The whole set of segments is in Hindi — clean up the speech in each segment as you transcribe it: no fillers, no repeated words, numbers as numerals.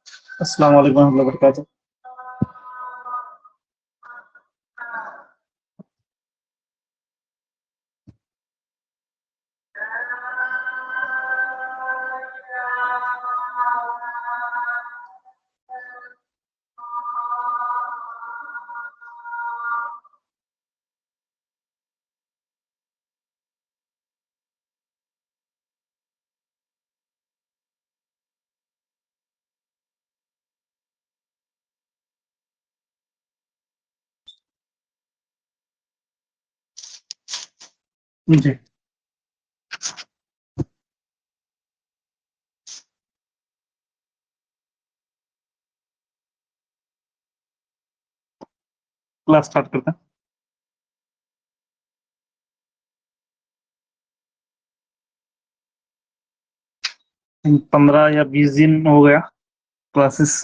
अस्सलाम वालेकुम warahmatullahi wabarakatuh। जी, क्लास स्टार्ट करते हैं। 15 या 20 दिन हो गया क्लासेस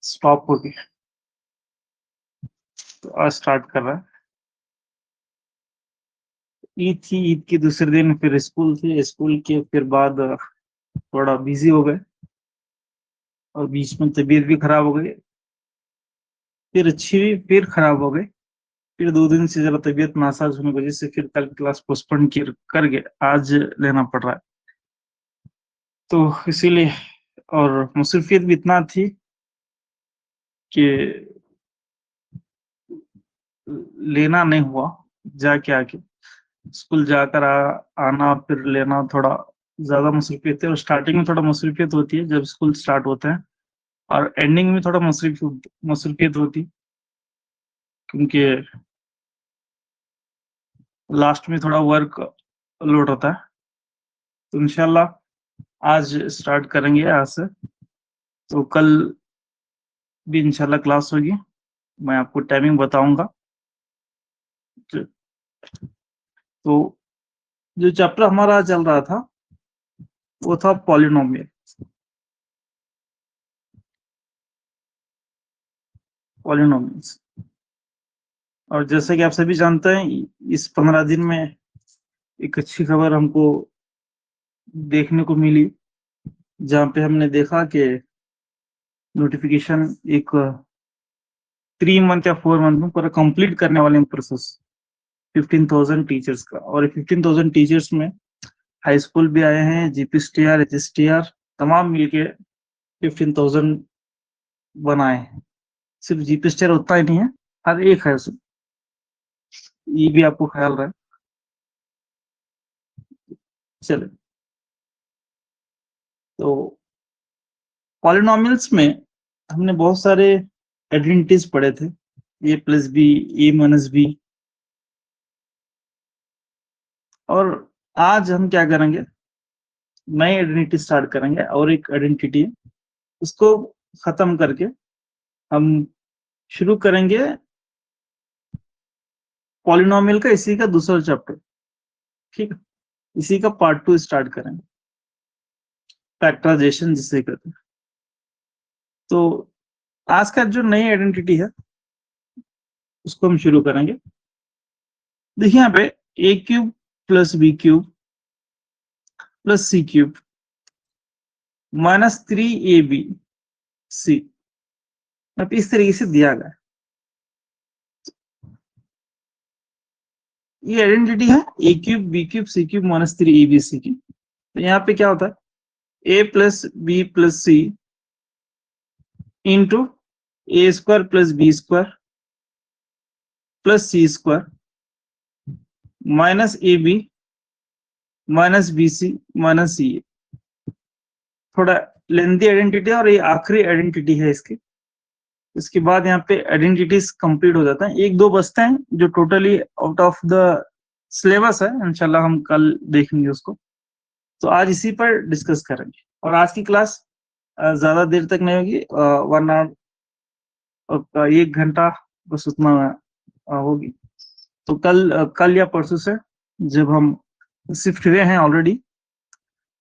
स्टॉप हो गई, तो आज स्टार्ट कर रहा है। ईद थी, ईद के दूसरे दिन फिर स्कूल थे, स्कूल के फिर बाद थोड़ा बिजी हो गए और बीच में तबीयत भी खराब हो गई, फिर अच्छी हुई, फिर खराब हो गई, फिर 2 दिन से जरा तबीयत नासाज होने की वजह से फिर कल क्लास पोस्टपोन करके आज लेना पड़ रहा है। तो इसीलिए और मुसीबत भी इतना थी कि लेना नहीं हुआ, जाके आके स्कूल जाकर आना फिर लेना थोड़ा ज्यादा मुसीबत है। और स्टार्टिंग में थोड़ा मुसीबत होती है जब स्कूल स्टार्ट होते हैं, और एंडिंग में थोड़ा मुसीबत होती, क्योंकि लास्ट में थोड़ा वर्क लोड होता है। तो इंशाल्लाह आज स्टार्ट करेंगे आज से, तो कल भी इंशाल्लाह क्लास होगी, मैं आपको टाइमिंग बताऊंगा। तो जो चैप्टर हमारा चल रहा था वो था पॉलिनोमियल्स। और जैसे कि आप सभी जानते हैं, इस 15 दिन में एक अच्छी खबर हमको देखने को मिली, जहाँ पे हमने देखा कि नोटिफिकेशन एक 3 मंथ या 4 मंथ में पूरा कंप्लीट करने वाले हैं प्रोसेस 15,000 टीचर्स का। और 15,000 टीचर्स में हाई स्कूल भी आए हैं, जीपीएसटीआर, एचएसटीआर तमाम मिलके 15,000 बनाए हैं। सिर्फ जीपीएसटीआर उतना ही नहीं है, हर एक है उसमें, ये भी आपको ख्याल रहे। चले, तो पॉलिनोमियल्स में हमने बहुत सारे आइडेंटिटीज पढ़े थे, ए प्लस बी, ए माइनस बी। और आज हम क्या करेंगे, नई आइडेंटिटी स्टार्ट करेंगे, और एक आइडेंटिटी है उसको खत्म करके हम शुरू करेंगे पॉलिनोमियल का, इसी का दूसरा चैप्टर। ठीक है, इसी का पार्ट 2 स्टार्ट करेंगे, फैक्टराइजेशन जिसे कहते हैं। तो आज का जो नई आइडेंटिटी है उसको हम शुरू करेंगे। देखिए यहाँ पे A cube plus B cube plus C cube -3ab C, इस तरीके से दिया गया। ये आइडेंटिटी है A cube B cube C cube -3ab की। तो यहाँ पे क्या होता है, a plus B plus C into A square plus B square plus C square minus A B minus B C minus C. थोड़ा लेंथी आइडेंटिटी और ये आखिरी आइडेंटिटी है इसकी। इसके बाद यहाँ पे आइडेंटिटीज कंप्लीट हो जाता है, एक दो बचते हैं जो totally out of the syllabus है, इंशाल्लाह हम कल देखेंगे उसको। तो आज इसी पर डिस्कस करेंगे, और आज की क्लास ज्यादा देर तक नहीं होगी, 1 आवर 1 घंटा बस उतना होगी। तो कल या परसों से जब हम शिफ्ट हुए हैं ऑलरेडी,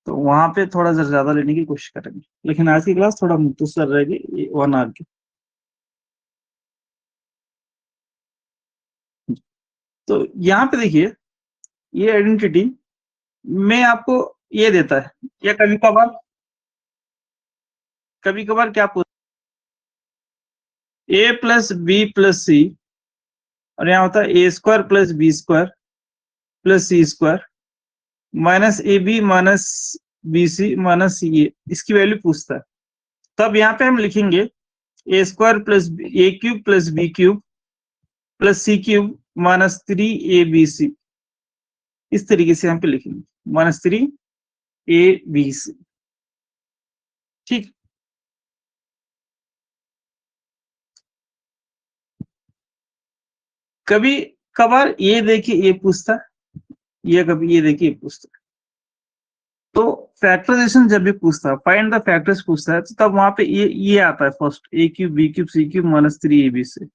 तो वहां पे थोड़ा ज्यादा लेने की कोशिश करेंगे, लेकिन आज की क्लास थोड़ा मुख्तसर रहेगी, 1 आवर की। तो यहाँ पे देखिए, ये आइडेंटिटी में आपको ये देता है, या कभी कभार कभी कभार क्या पूछता A plus B plus C, और यहाँ होता है A square plus B square plus C square minus A B minus B C minus C A, इसकी वैल्यू पूछता है। तब यहाँ पे हम लिखेंगे A square plus A cube plus B cube plus C cube minus 3abc, इस तरीके से यहाँ पे लिखेंगे माइनस 3abc। ठीक, कभी कभार ये देखिए ये पूछता है, ये कभी ये देखिए ये पूछता है। तो फैक्टराइजेशन जब भी पूछता है, फाइंड द फैक्टर्स पूछता है, तो तब वहां पे ये आता है फर्स्ट, ए cube B cube C cube minus 3ab से।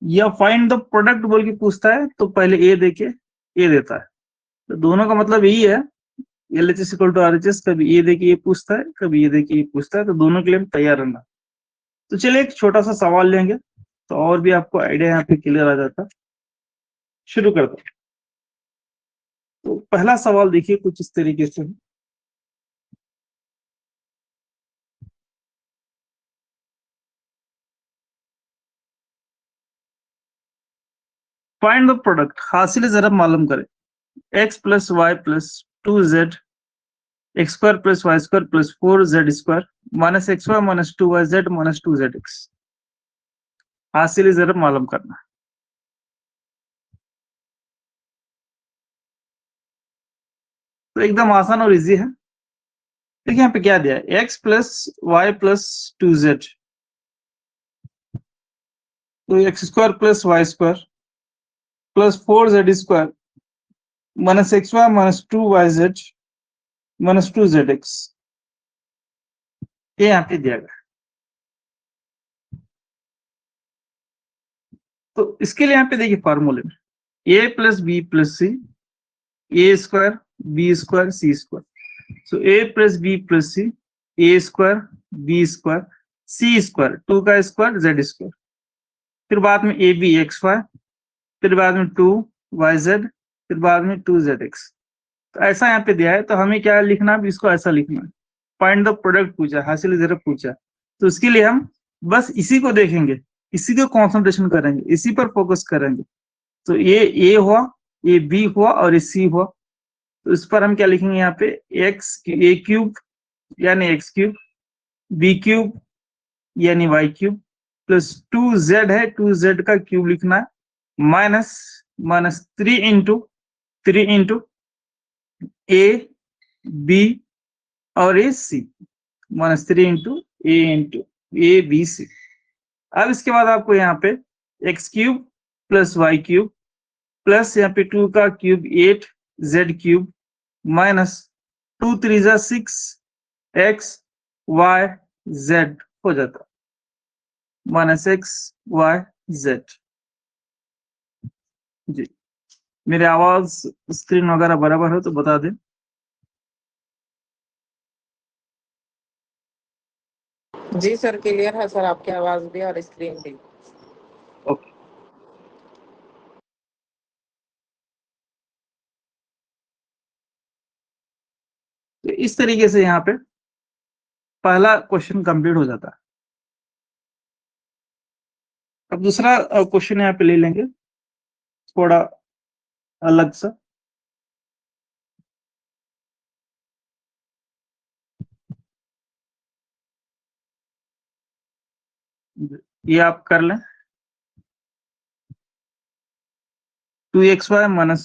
या फाइंड द प्रोडक्ट बोल के पूछता है, तो पहले ए देके ए देता है। तो दोनों का मतलब यही है, LHS इक्वल टू RHS, कभी ये देखिए ये पूछता है, कभी ये देखिए ये पूछता है, तो दोनों के लिए हम तैयार रहना। तो चलिए एक छोटा सा सवाल लेंगे, तो और भी आपको आइडिया यहाँ पे क्लियर आ जाता। शुरू करते हैं। तो पहला सवाल देखिए कुछ इस तरीके से, फाइंड द प्रोडक्ट, हासिल ज़रब मालूम करें, x plus Y plus 2z x square plus Y square plus 4z square minus x y minus 2yz minus 2zx, हासिल ज़रब मालूम करना। तो एकदम आसान और इजी है। देखिए यहाँ पे क्या दिया है, x plus Y plus 2z, तो x square plus Y square plus 4z square minus x y minus 2yz minus 2zx, ये यहाँ पे दिया गया। तो इसके लिए यहाँ पे देखिए फॉर्मूले में a plus B plus C, a square B square C square, so a plus B plus C, a square B square C square, 2 का स्क्वायर जेड स्क्वायर, फिर बाद में ए बी एक्स वाई, फिर बाद में 2yz, फिर बाद में 2zx। तो ऐसा यहाँ पे दिया है, तो हमें क्या लिखना है, इसको ऐसा लिखना है। फाइंड द प्रोडक्ट पूछा, हासिल ज़रब पूछा, तो उसके लिए हम बस इसी को देखेंगे, इसी को कंसंट्रेशन करेंगे, इसी पर फोकस करेंगे। तो ये ए हुआ, ये बी हुआ और ये सी हुआ। तो इस पर हम क्या लिखेंगे यहाँ पे, एक्स ए क्यूब यानी एक्स क्यूब, बी क्यूब यानी वाई क्यूब, प्लस 2z है, 2z का क्यूब लिखना है, minus minus 3 into A B और A C, minus 3 into A B C. अब इसके बाद आपको यहाँ पे X cube plus Y cube plus यहाँ पे 2 का क्यूब 8z क्यूब माइनस 2 3 जा 6 एक्स वाई जेड हो जाता, माइनस एक्स वाई जेड। जी, मेरी आवाज स्क्रीन वगैरह बराबर है तो बता दें। जी सर, क्लियर है सर, आपकी आवाज भी और स्क्रीन भी। ओके, तो इस तरीके से यहाँ पे पहला क्वेश्चन कंप्लीट हो जाता है। अब दूसरा क्वेश्चन यहाँ पे ले लेंगे, थोड़ा अलग सा। ये आप कर लें, 2xy minus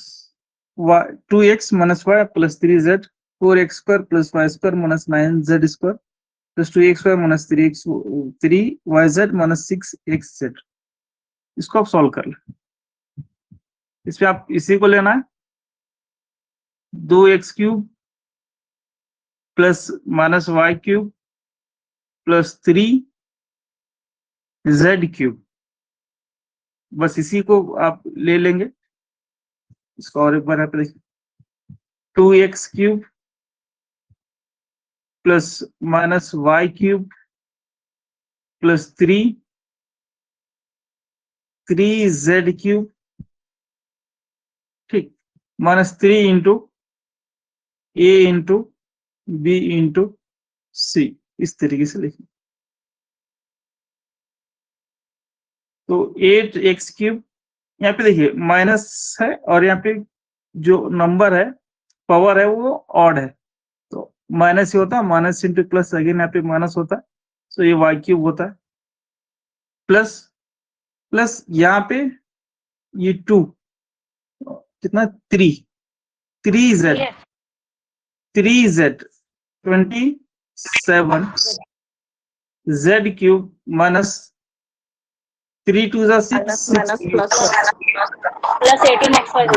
y 2x minus y plus 3z 4x square plus Y square minus 9z square plus 2xy minus 3yz minus 6xz। इसको आप सॉल्व कर लें। इसमें आप इसी को लेना है, 2x cube plus minus y cube plus 3z cube, बस इसी को आप ले लेंगे। इसको और एक बार यहाँ पे देखिए, 2x cube plus minus y cube plus 3z cube, ठीक, minus 3 into a into b into c, इस तरीके से लिखें। तो 8x³ यहाँ पे देखिए माइनस है और यहाँ पे जो नंबर है पावर है वो ऑड है, तो माइनस ही होता है, माइनस इंटू प्लस अगेन यहाँ पे माइनस होता है, तो ये y³ होता है प्लस प्लस यहाँ पे ये 2 कितना 3z 27 z³ माइनस 3 2 जा 6 minus plus plus 18xyz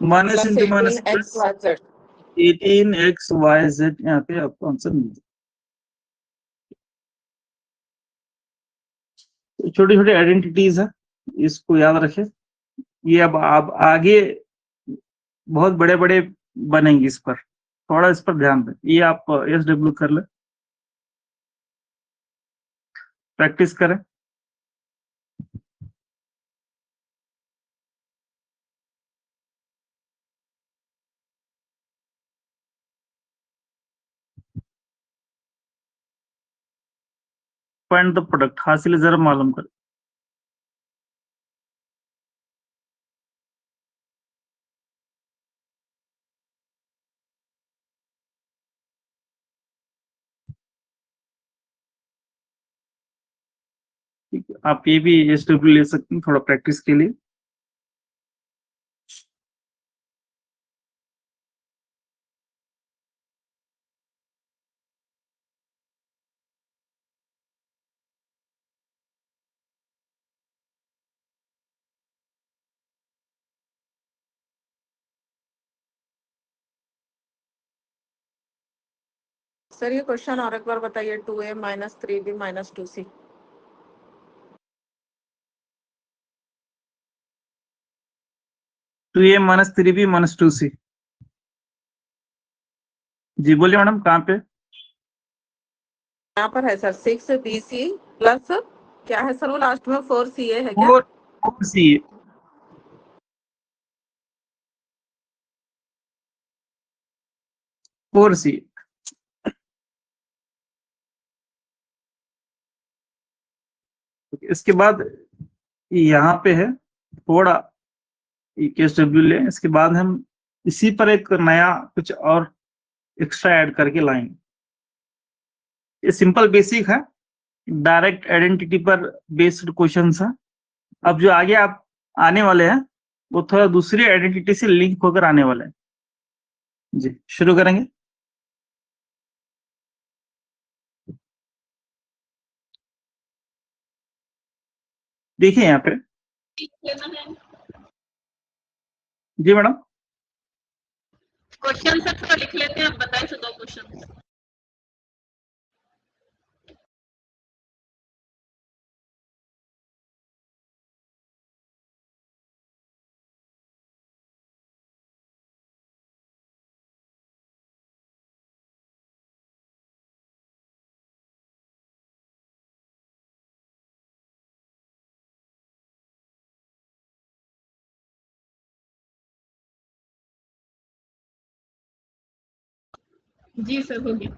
minus plus into minus 18xyz 18xyz यहाँ पे आपको आंसर मिल जाए। छोटी छोटी आइडेंटिटीज है, इसको याद रखें। ये अब आप आगे बहुत बड़े बड़े बनेंगे, इस पर थोड़ा इस पर ध्यान दें। ये आप SW कर ले, प्रैक्टिस करें। फाइंड द प्रोडक्ट, हासिल जरा मालूम करें। ठीक है, आप ये भी SW ले सकते हैं थोड़ा प्रैक्टिस के लिए। सर ये क्वेश्चन और एक बार बताइए। 2a minus 3b minus 2c। 2a minus 3b minus 2c। जी बोलिए मैडम, कहाँ पे? यहाँ पर है सर 6bc प्लस क्या है सर वो लास्ट में 4ca है क्या? 4c। इसके बाद यहाँ पे है थोड़ा SW ले, इसके बाद हम इसी पर एक नया कुछ और एक्स्ट्रा ऐड करके लाएंगे। ये सिंपल बेसिक है, डायरेक्ट आइडेंटिटी पर बेस्ड क्वेश्चंस है। अब जो आगे आप आने वाले हैं वो थोड़ा दूसरी आइडेंटिटी से लिंक होकर आने वाले हैं। जी शुरू करेंगे। देखिए यहाँ पे, जी मैडम क्वेश्चन सर थोड़ा लिख लेते हैं, आप बताइए तो 2 क्वेश्चन। जी सर हो गया।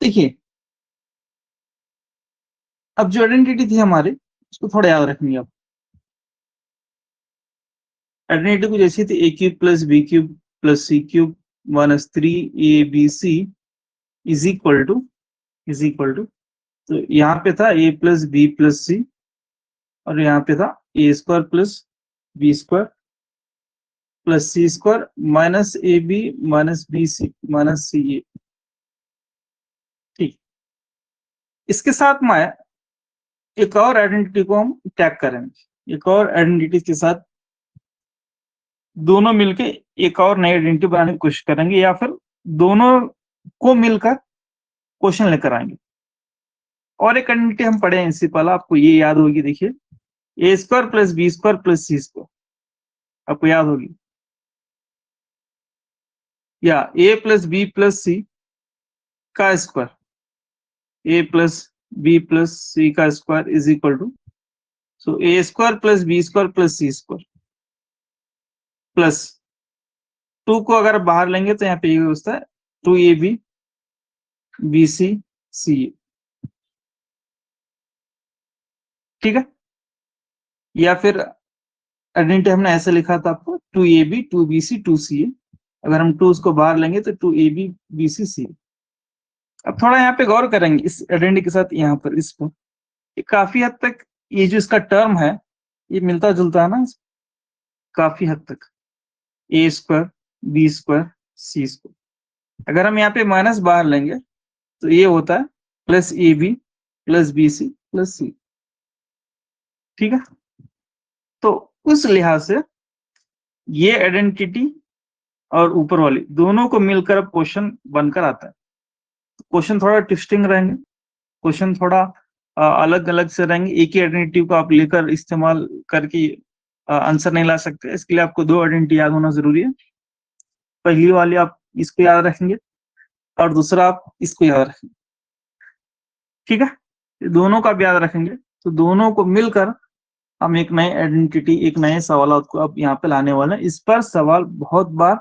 देखिए, अब जो आइडेंटिटी थी हमारी उसको थोड़ा याद रखेंगे आप। आइडेंटिटी को जैसी थी a³ plus b³ plus c³ minus 3abc is equal to, तो यहाँ पे था a plus b plus c और यहाँ पे था a² plus b² plus c² minus ab minus bc minus ca। ठीक, इसके साथ में एक और आइडेंटिटी को हम टैग करेंगे। एक और आइडेंटिटी के साथ दोनों मिलके एक और नई आइडेंटिटी बनाने की कोशिश करेंगे, या फिर दोनों को मिलकर क्वेश्चन लेकर आएंगे। और एक आइडेंटिटी हम पढ़े हैं इससे पहले, आपको ये याद होगी। देखिए a² plus b² plus c², आपको याद होगी, या a plus b plus c का square, a plus b plus c का square is equal to, so a² plus b² plus c² plus 2 को अगर बाहर लेंगे तो यहाँ पे ये होता है 2AB BC CA, ठीक है। या फिर आइडेंटिटी हमने ऐसे लिखा था आपको 2AB 2BC 2CA, अगर हम 2 उसको बाहर लेंगे तो 2AB BC CA। अब थोड़ा यहाँ पे गौर करेंगे इस आइडेंटिटी के साथ, यहाँ पर इस पर काफी हद तक ये जो इसका टर्म है ये मिलता जुलता है ना काफी हद तक, A square B square C square. अगर हम यहाँ पे माइनस बाहर लेंगे तो ये होता है plus AB plus BC plus C, ठीक है। तो उस लिहाज से ये आइडेंटिटी और ऊपर वाली दोनों को मिलकर अब क्वेश्चन बनकर आता है। क्वेश्चन थोड़ा ट्विस्टिंग रहेंगे, क्वेश्चन थोड़ा अलग अलग से रहेंगे। एक ही आइडेंटिटी को आप लेकर इस्तेमाल करके आंसर नहीं ला सकते, इसके लिए आपको दो आइडेंटिटी याद होना जरूरी है। पहली वाली आप इसको याद रखेंगे और दूसरा आप इसको याद रखेंगे, ठीक है। दोनों का आप याद रखेंगे तो दोनों को मिलकर हम एक नए आइडेंटिटी, एक नए सवाल को अब यहाँ पे लाने वाले हैं। इस पर सवाल बहुत बार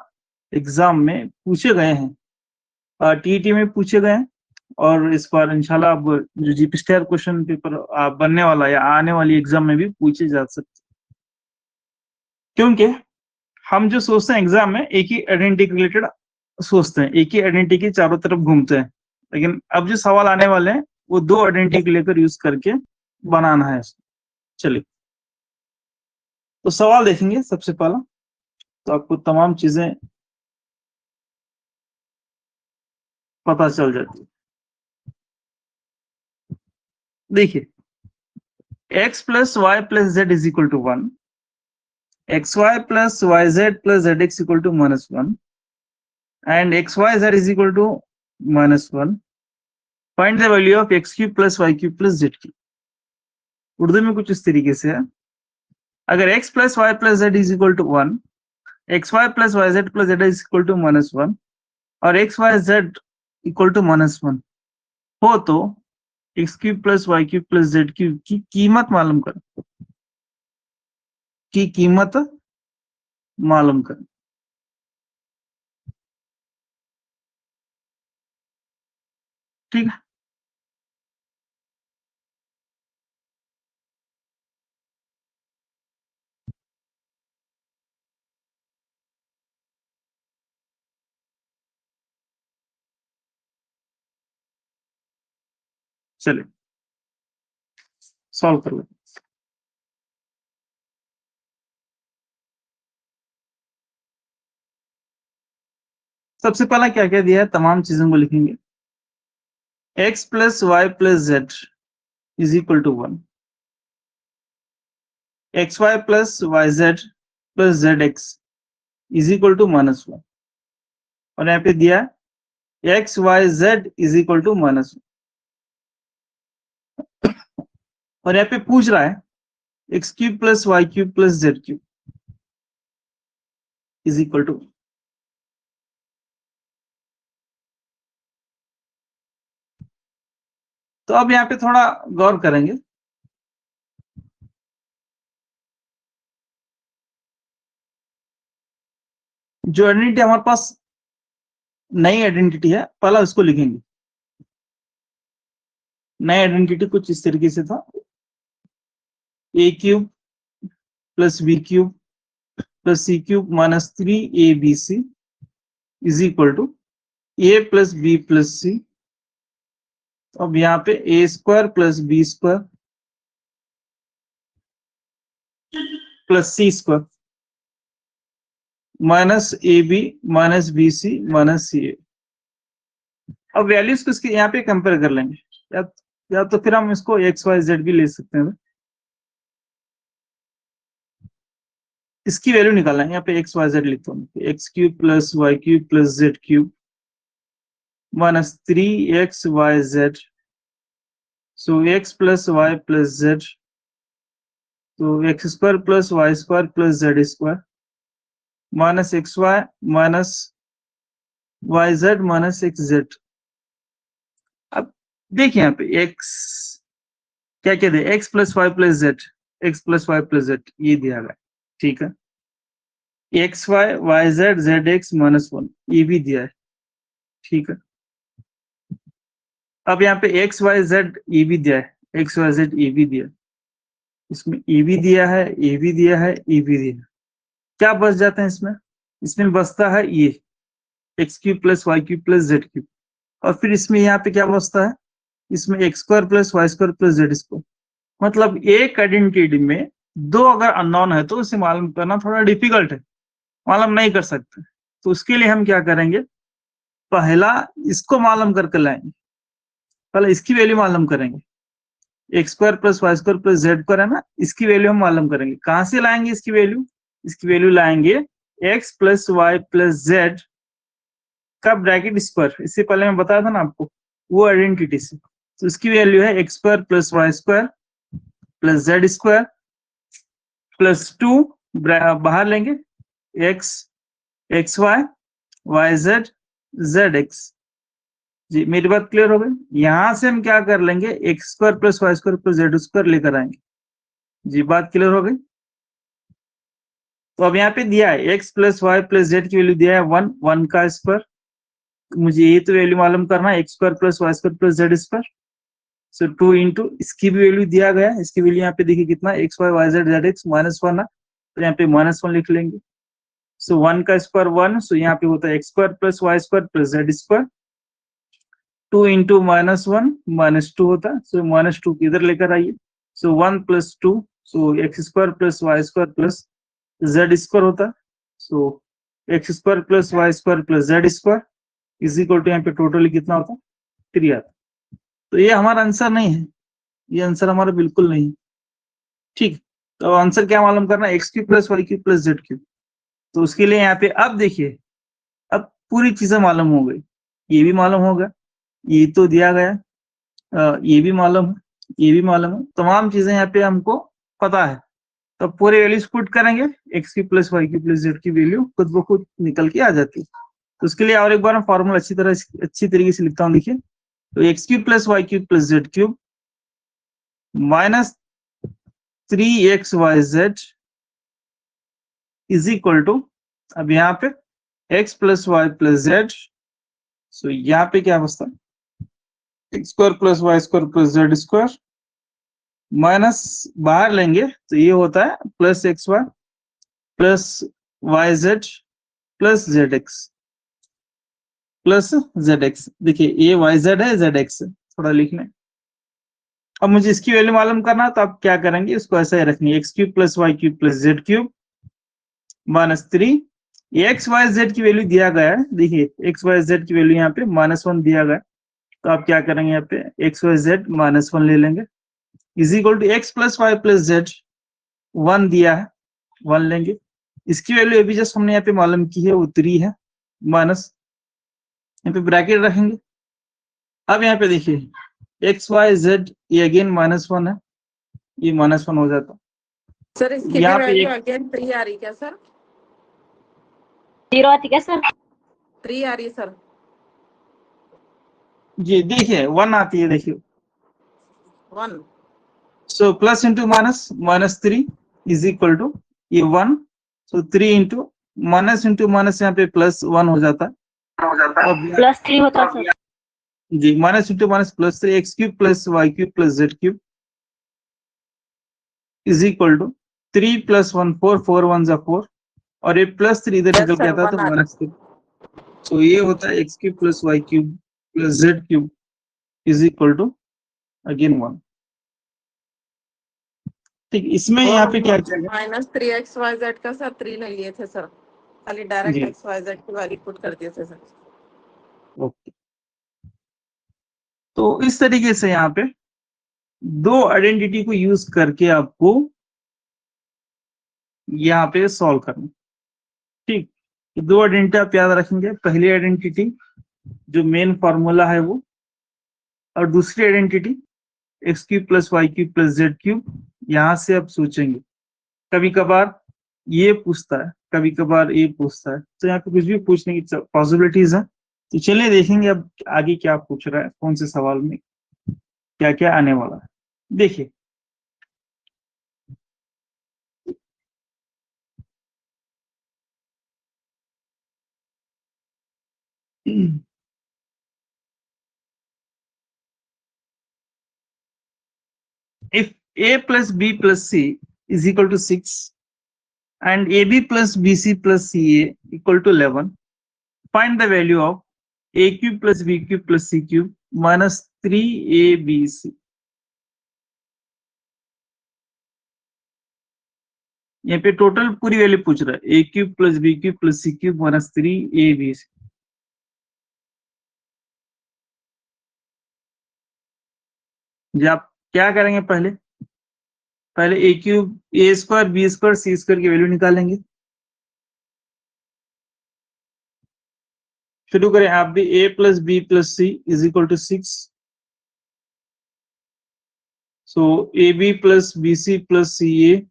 एग्जाम में पूछे गए हैं, टीईटी में पूछे गए हैं, और इस बार इंशाल्लाह अब जो जीपीएसटीआर क्वेश्चन पेपर बनने वाला या आने वाली एग्जाम में भी पूछे जा सकते, क्योंकि हम जो सोचते हैं एग्जाम में एक ही आइडेंटिटी रिलेटेड सोचते हैं, एक ही आइडेंटिटी के चारों तरफ घूमते हैं, लेकिन अब जो सवाल आने वाले हैं वो दो आइडेंटिटी लेकर यूज करके बनाना है। चलिए तो सवाल देखेंगे सबसे पहला, तो आपको तमाम चीजें पता चल जाती है। देखिए x plus Y plus z is equal to 1, x Y plus Y Z plus Z x equal to -1 and x y Z is equal to -1, find the value of x cube plus Y cube plus Z cube. Urdu में कुछ इस तरीके से है, अगर x plus Y plus z is equal to 1, x Y plus Y Z plus z is equal to -1 और x y z equal to -1 हो तो x cube plus Y cube plus Z cube की कीमत मालूम करें, की कीमत मालूम करें। ठीक है, चलिए सॉल्व कर लेते। सबसे पहला क्या क्या दिया है, तमाम चीजों को लिखेंगे। x plus Y plus z is equal to 1, x Y plus Y Z plus Z x is equal to -1, और यहाँ पे दिया है x y Z is equal to -1, और यहाँ पे पूछ रहा है x cube plus Y cube plus Z cube is equal to. तो अब यहाँ पे थोड़ा गौर करेंगे, जो आइडेंटिटी हमारे पास नई आइडेंटिटी है पहला उसको लिखेंगे। नई आइडेंटिटी कुछ इस तरीके से था, A cube plus B cube plus C cube minus 3abc is equal to A plus B plus C. अब यहाँ पे A square plus B square plus C square minus A B minus B C minus C A. अब वैल्यूज को इसके यहाँ पे कंपेयर कर लेंगे, या तो फिर हम इसको एक्स वाई जेड भी ले सकते हैं। इसकी वैल्यू निकालना है, यहाँ पे एक्स वाई जेड लिखता हूँ, x cube plus Y cube plus Z cube minus 3xyz, so x plus y plus z, so x square plus y square plus z square minus xy minus yz minus xz। अब देखिए यहाँ पे x क्या क्या दे, x plus Y plus Z, x plus Y plus z ये दिया गया, ठीक है। X Y Y Z Z x -1 ये भी दिया है, ठीक है। अब यहाँ पे एक्स वाई जेड ए भी दिया है, एक्स वाई जेड ए भी दिया है, इसमें ए भी दिया है, ए भी दिया है, ए भी दिया है। क्या बच जाते हैं इसमें? इसमें बचता है ये x cube plus Y cube plus Z cube, और फिर इसमें यहाँ पे क्या बचता है? इसमें x square plus Y square plus Z square. मतलब एक आइडेंटिटी में दो अगर अननोन है तो उसे मालूम करना थोड़ा डिफिकल्ट है, मालूम नहीं कर सकते। तो उसके लिए हम क्या करेंगे, पहला इसको मालूम करके लाएंगे, पहले इसकी वैल्यू मालूम करेंगे। X square plus Y square plus Z square है ना, इसकी वैल्यू हम मालूम करेंगे। कहां से लाएंगे इसकी वैल्यू? इसकी वैल्यू लाएंगे x plus Y plus z का ब्रैकेट स्क्वायर, इससे पहले मैं बताया था ना आपको, वो आइडेंटिटी से। तो इसकी वैल्यू है X square plus Y square plus Z square plus 2, बाहर लेंगे X X Y Y Z Z X. जी मेरी बात क्लियर हो गई? यहां से हम क्या कर लेंगे, x square plus Y square plus Z square लेकर आएंगे। जी बात क्लियर हो गई? तो अब यहाँ पे दिया है x plus Y plus z की वैल्यू दिया है 1, 1 का स्क्वायर। मुझे ये तो वैल्यू मालूम करना है, X square plus Y square plus Z square. So 2 into इसकी भी वैल्यू दिया गया है, इसकी वैल्यू यहाँ पे देखिए कितना, x Y Y Z Z x -1 है, तो यहाँ पे -1 लिख लेंगे। सो 1 का स्क्वायर 1, सो यहाँ पे होता है X square plus Y square plus Z square. 2 into -1 -2 होता है, सो -2 इधर लेकर आइए। So 1 plus 2, so X square plus Y square plus Z square होता है। So X square plus Y square plus Z square is equal to यहाँ पे टोटली कितना होता है, 3 आता है। तो ये हमारा आंसर नहीं है, ये आंसर हमारा बिल्कुल नहीं है। ठीक, तो आंसर क्या मालूम करना है, x cube plus Y cube plus Z cube. तो उसके लिए यहाँ पे अब देखिए, अब पूरी चीजें मालूम हो गई, ये भी मालूम होगा, ये तो दिया गया, ये भी मालूम है, ये भी मालूम है, तमाम चीजें यहाँ पे हमको पता है। तो पूरे वैल्यूज पुट करेंगे, एक्स की प्लस वाई की प्लस जेड की वैल्यू खुद ब खुद निकल के आ जाती है। तो उसके लिए और एक बार मैं फॉर्मूला अच्छी तरीके से लिखता हूँ, देखिए। तो x cube plus Y cube plus Z cube minus 3x Y Z is equal to, अब यहाँ पे x plus Y plus Z, so यहाँ पे क्या बचता है, X square plus Y square plus Z square minus बाहर लेंगे तो ये होता है plus X Y plus Y Z plus Z x plus Z X. देखिए ये वाई जेड है, जेड एक्स है, थोड़ा लिखने। अब मुझे इसकी वैल्यू मालूम करना, तो आप क्या करेंगे, इसको ऐसा ही रखनी, x cube plus Y cube plus Z cube -3, x y z की वैल्यू दिया गया है, देखिए एक्स वाई जेड की वैल्यू यहाँ पे -1 दिया गया है। तो आप क्या करेंगे, यहाँ पे एक्स वाई जेड -1 ले लेंगे is equal to x plus Y plus z 1 दिया है, 1 लेंगे। इसकी वैल्यू अभी जस्ट हमने यहाँ पे मालूम की है, वो 3 है, माइनस यहाँ पे ब्रैकेट रखेंगे। अब यहाँ पे देखिए एक्स वाई जेड ये अगेन -1 है, ये -1 हो जाता। सर इसकी भी यहाँ पे वैल्यू एक अगेन 3 आ रही क्या सर? 0 आती क्या सर? 3 आ रही है सर। जी देखिए 1 आती है, देखिए 1 so plus into minus -3 is equal to ये 1, सो 3 इंटू माइनस यहाँ पे +1 हो जाता है। अब +3 होता है सर। जी minus into minus +3, x cube plus Y cube plus Z cube is equal to 3 + 1 4, 4 1 जा 4, और ये +3 इधर यस निकल के सर, आता है 1 तो आ रही। -3। सो ये होता है x cube plus Y cube plus Z cube is equal to again 1। ठीक, इसमें और यहाँ पे हम क्या किया गया, -3xyz का सर 3 नहीं लिए थे सर, खाली डायरेक्ट जी xyz की वैल्यू पुट कर दिए थे सर। ओके। तो इस तरीके से यहाँ पे दो आइडेंटिटी को यूज करके आपको यहाँ पे सॉल्व करना। ठीक, तो दो आइडेंटिटी आप याद रखेंगे, पहली आइडेंटिटी जो मेन फॉर्मूला है वो, और दूसरी identity x cube plus Y cube plus Z cube. यहां से आप सोचेंगे, कभी कभार ये पूछता है, कभी कभार ये पूछता है, तो यहाँ पे कुछ भी पूछने की पॉसिबिलिटीज है। तो चलिए देखेंगे अब आगे क्या पूछ रहा है, कौन से सवाल में क्या क्या आने वाला है। देखिए A plus B plus C is equal to 6 and AB plus BC plus CA equal to 11. Find the value of A cube plus B cube plus C cube minus 3ABC. यहाँ पे टोटल पूरी वैल्यू पूछ रहा है, A cube plus B cube plus C cube minus 3ABC. जी आप क्या करेंगे, पहले A cube A square B square C square की वैल्यू निकालेंगे. शुरू करें आप भी. A plus B plus C is equal to 6. So A B plus B C plus C A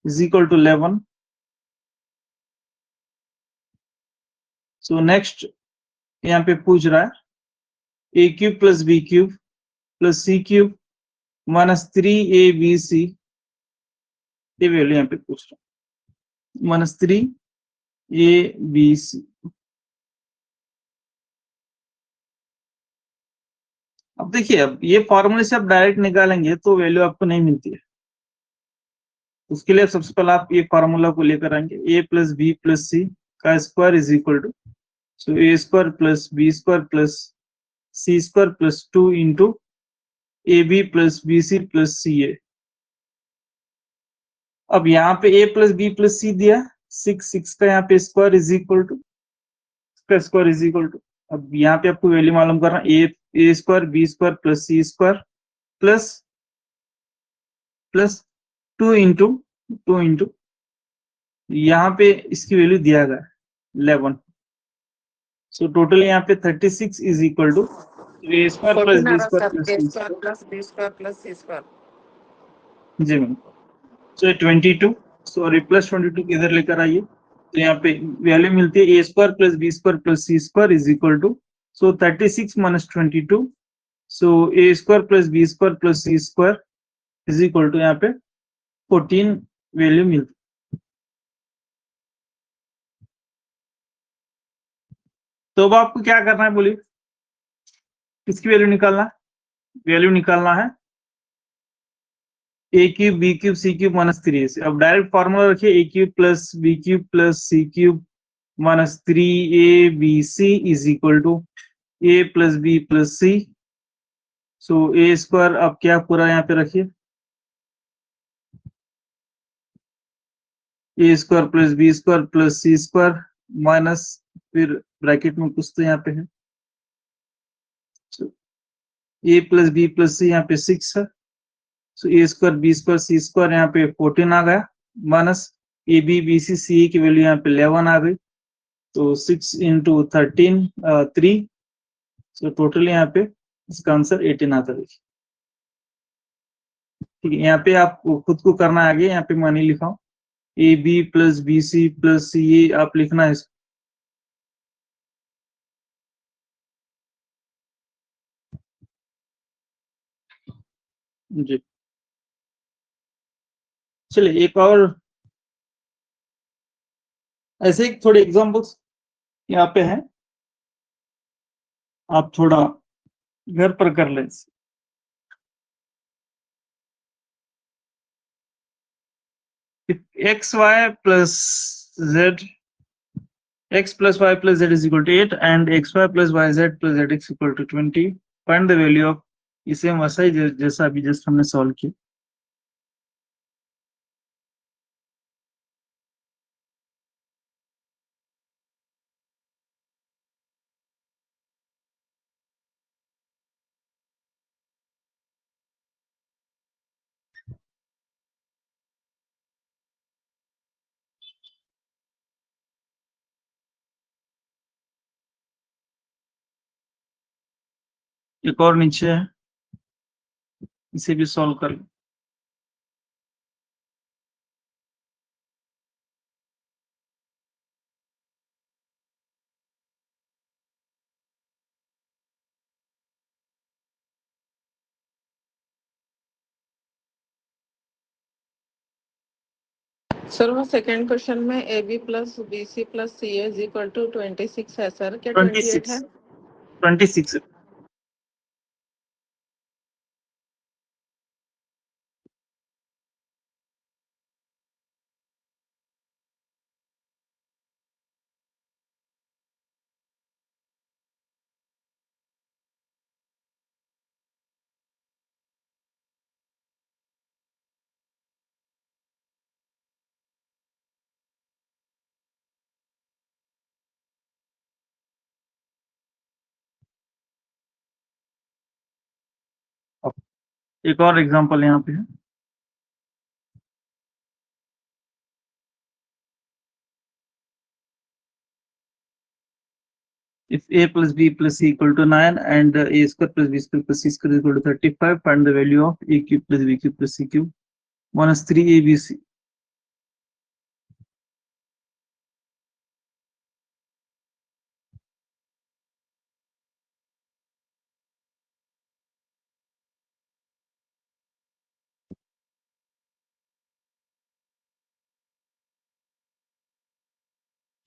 is equal to 11. So next यहाँ पे पूछ रहा है a cube plus b cube plus c cube minus 3abc. ये वैल्यू यहाँ पे पूछ रहा है, minus 3abc. अब देखिए, अब ये फॉर्मूले से आप डायरेक्ट निकालेंगे तो वैल्यू आपको नहीं मिलती है. उसके लिए सबसे पहले आप ये फॉर्मूला को लेकर आएंगे. A plus B plus C का square is equal to, so A square plus B square plus C square plus 2 into A B plus B C plus C A. अब यहाँ पे A plus B plus C दिया 6 का यहाँ पे स्क्वायर इज इक्वल टू, इसका स्क्वायर इज इक्वल टू. अब यहाँ पे आपको वैल्यू मालूम करना, A square B square plus C square plus 2 into यहाँ पे इसकी वैल्यू दिया गया 11. सो टोटल यहाँ पे 36 is equal to a square plus B square plus C square plus B square plus C square. जी मैम. सो 22, सॉरी प्लस 22 इधर लेकर आइए तो यहाँ पे वैल्यू मिलती है A square plus B square plus C square is equal to, so 36 minus 22, so A square plus B square plus C square is equal to यहाँ पे 14 वैल्यू मिलती. तो अब आपको क्या करना है, बोलिए किसकी वैल्यू निकालना है? वैल्यू निकालना है A cube B cube C cube minus 3ac. अब डायरेक्ट फॉर्मूला रखिए, A cube plus B cube plus C cube minus 3abc is equal to A plus B plus C. So A square अब क्या पूरा यहाँ पे रखिए, A square plus B square plus C square minus, फिर ब्रैकेट में कुछ तो यहाँ पे है, A plus B plus C यहाँ पे 6 है. सो A square B square C square यहाँ पे 14 आ गया, minus A B B C C A की वैल्यू यहाँ पे 11 आ गई. तो 6 इंटू 13 3. सो टोटल यहाँ पे इसका आंसर 18 आता है. ठीक है, यहाँ पे आप खुद को करना है आगे. यहाँ पे मैं नहीं लिखा हूँ, A B plus B C plus C A आप लिखना है इसको. जी चलिए एक और ऐसे ही थोड़े एग्जाम्पल्स यहाँ पे हैं, आप थोड़ा घर पर कर लें. X Y plus z, x plus y plus z is equal to 8 and xy plus yz plus zx equal to 20. Find the value of, इसे हम वैसा ही जैसा अभी जस्ट हमने सॉल्व किया. एक और नीचे है, इसे भी सॉल्व कर लो. सर वो सेकंड क्वेश्चन में a B plus B C plus C is equal to 26 है सर, क्या 28 है? 26 एक और एग्जांपल यहाँ पे है। If a plus b plus c equal to 9 and a square plus b square plus c square equal to 35, find the value of a cube plus b cube plus c cube minus 3abc.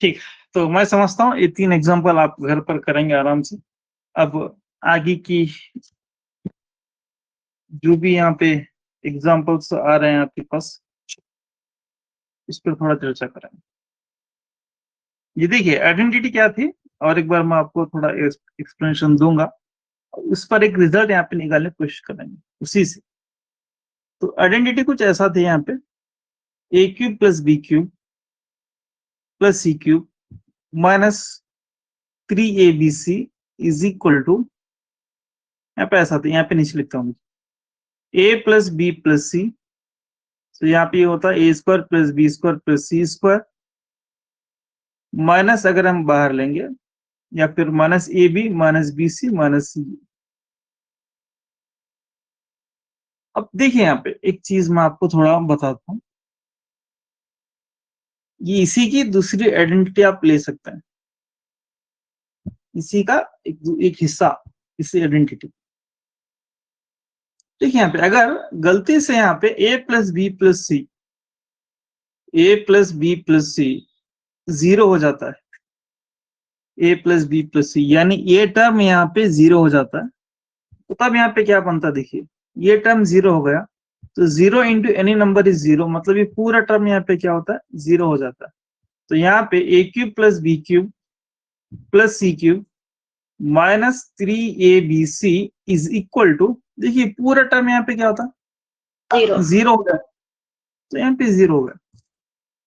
ठीक, तो मैं समझता हूँ ये 3 एग्जांपल आप घर पर करेंगे आराम से। अब आगे की जो भी यहाँ पे एग्जांपल्स आ रहे हैं आपके पास, इस पर थोड़ा चर्चा करेंगे। ये देखिए आइडेंटिटी क्या थी, और एक बार मैं आपको थोड़ा एक्सप्लेनेशन दूंगा, उस पर एक रिजल्ट यहाँ पे निकालने की कोशिश करेंगे उसी से। तो आइडेंटिटी कुछ ऐसा था यहाँ पे, A cube plus B cube plus C cube minus 3abc is equal to, यहाँ पे ऐसा था, यहाँ पे नीचे लिखता हूँ, A plus B plus C, तो यहाँ पे ये होता है A square plus B square plus C square, minus अगर हम बाहर लेंगे या फिर minus A B minus B C minus C. अब देखिए यहाँ पे एक चीज मैं आपको थोड़ा बताता हूँ, ये इसी की दूसरी आइडेंटिटी आप ले सकते हैं, इसी का एक हिस्सा, इसी आइडेंटिटी। देखिए यहाँ पे अगर गलती से यहाँ पे A plus B plus C, A plus B plus c 0 हो जाता है, ए प्लस बी प्लस सी, यानी ये टर्म यहाँ पे 0 हो जाता है, तो तब यहाँ पे क्या बनता है, देखिए ये टर्म 0 हो गया, तो 0 इंटू एनी नंबर इज 0, मतलब ये पूरा टर्म यहाँ पे क्या होता है, 0 हो जाता है। तो यहाँ पे A cube plus B cube plus C cube minus 3abc is equal to, देखिए पूरा टर्म यहाँ पे क्या होता है, 0 हो गया, तो यहाँ पे 0 हो गया।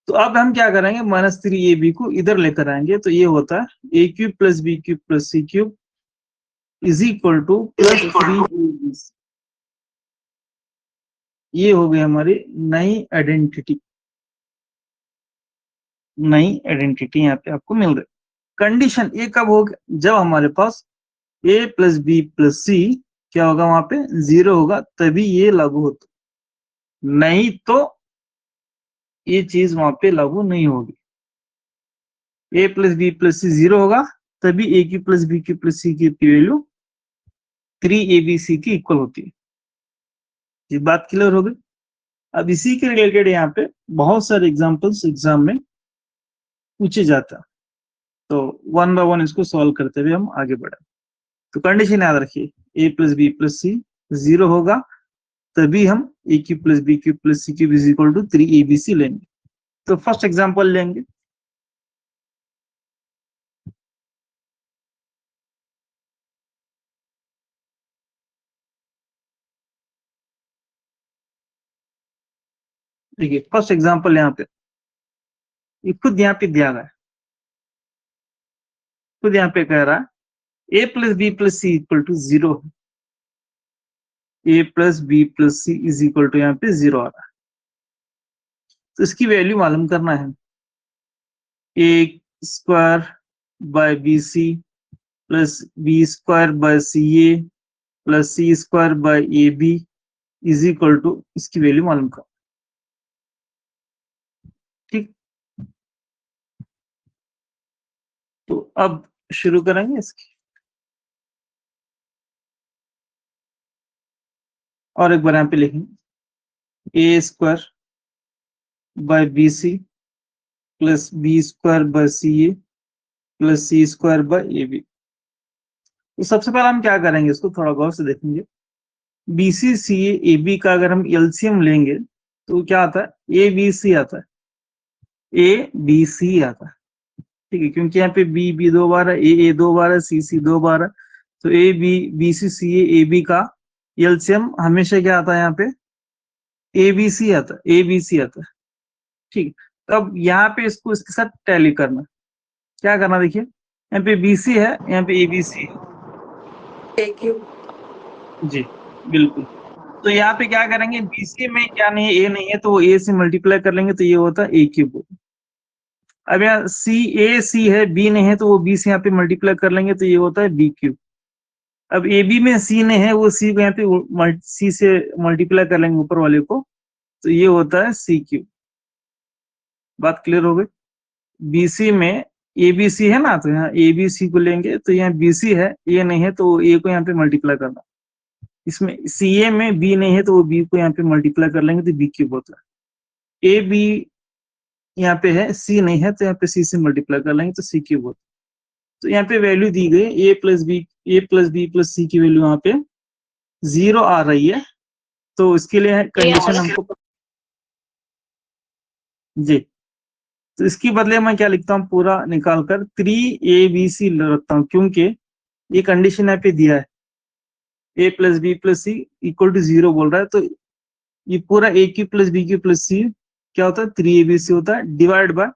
तो अब हम क्या करेंगे, माइनस 3ab को इधर लेकर आएंगे, तो ये होता है A cube plus B cube plus C cube is equal to plus 3abc। ये हो गई हमारी नई आइडेंटिटी, नई आइडेंटिटी यहाँ पे आपको मिल रही। कंडीशन ये कब होगा, जब हमारे पास a plus B plus C क्या होगा, वहां पे 0 होगा, तभी ये लागू होता, नहीं तो ये चीज वहां पे लागू नहीं होगी। a plus B plus c 0 होगा, तभी a की प्लस बी की प्लस सी की वैल्यू 3abc की इक्वल होती है। ये बात क्लियर हो गई। अब इसी के रिलेटेड यहाँ पे बहुत सारे एग्जांपल्स एग्जाम में पूछे जाता है, तो वन बाय वन इसको सॉल्व करते हुए हम आगे बढ़े। तो कंडीशन याद रखिए, a plus B plus c 0 होगा, तभी हम a cube plus B cube plus C cube is equal to 3abc लेंगे। तो फर्स्ट एग्जांपल लेंगे, देखिए फर्स्ट एग्जांपल यहाँ पे, ये खुद यहाँ पे दिया गया है, खुद यहाँ पे कह रहा है a plus B plus C equal to 0, a plus B plus C is equal to यहाँ पे 0 आ रहा है। तो इसकी वैल्यू मालूम करना है, A square by B C plus B square by C A plus C square by A B is equal to, इसकी वैल्यू मालूम कर। ठीक, तो अब शुरू करेंगे इसकी, और एक बार यहाँ पे लिखेंगे A square by B C plus B square by C A plus C square by A B. तो सबसे पहले हम क्या करेंगे, इसको थोड़ा गौर से देखेंगे। B C C a b का अगर हम एलसीएम लेंगे तो क्या आता है, ए बी सी आता है, ए बी सी आता है। ठीक है, क्योंकि यहाँ पे बी बी 2 बार है, ए 2 बार है, सी सी 2 बार है, तो a B B C C a b का एलसीएम हमेशा क्या आता है, यहाँ पे ए बी सी आता है, ए बी सी आता है। ठीक, तो अब यहाँ पे इसको इसके साथ टैली करना, क्या करना, देखिए यहाँ पे बी सी है, यहाँ पे ए बी सी है A cube जी, बिल्कुल। तो यहाँ पे क्या करेंगे, बीसी में क्या नहीं है, ए नहीं है, तो वो ए से मल्टीप्लाई कर लेंगे तो ये होता है ए क्यूब। अब यहाँ सी है, बी नहीं है, तो वो बी से यहाँ पे मल्टीप्लाई कर लेंगे तो ये होता है बी क्यूब। अब ए बी में सी नहीं है, वो सी को यहाँ पे सी से मल्टीप्लाई कर लेंगे ऊपर वाले को, तो ये होता है सी क्यूब। बात क्लियर हो गई। बीसी में ए बी सी है ना, तो यहाँ ए बी सी को लेंगे, तो यहाँ बी सी है, ए नहीं है, तो ए को यहाँ पे मल्टीप्लाई करना। इसमें सी ए में बी नहीं है, तो वो बी को यहाँ पे मल्टीप्लाई कर लेंगे तो बी क्यूब होता है। ए बी यहाँ पे है, सी नहीं है, तो यहाँ पे सी से मल्टीप्लाई कर लेंगे तो सी क्यूब होता है। तो यहाँ पे वैल्यू दी गई ए प्लस बी प्लस सी की वैल्यू यहाँ पे 0 आ रही है, तो इसके लिए कंडीशन हमको जी, तो इसके बदले मैं क्या लिखता हूँ, पूरा निकाल कर 3ABC रखता हूँ, क्योंकि ये कंडीशन यहाँ पे दिया है A plus B plus C equal to 0 बोल रहा है, तो ये पूरा A cube plus B cube plus C क्या होता है, 3ABC होता है, डिवाइड बाय